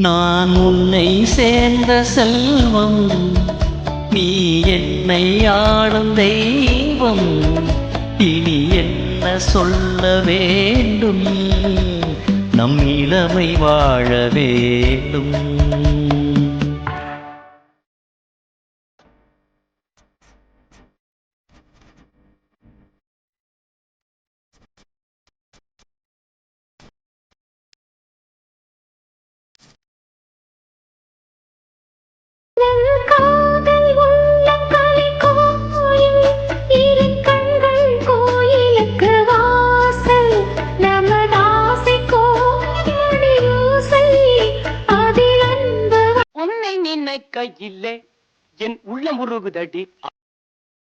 நான் உன்னை சேர்ந்த செல்வம், நீ என்னை ஆளும் தெய்வம். இனி என்ன சொல்ல வேண்டும், நம் இளமை வாழ வேண்டும். கையில்லை என் உள்ளம் உருகுதடி.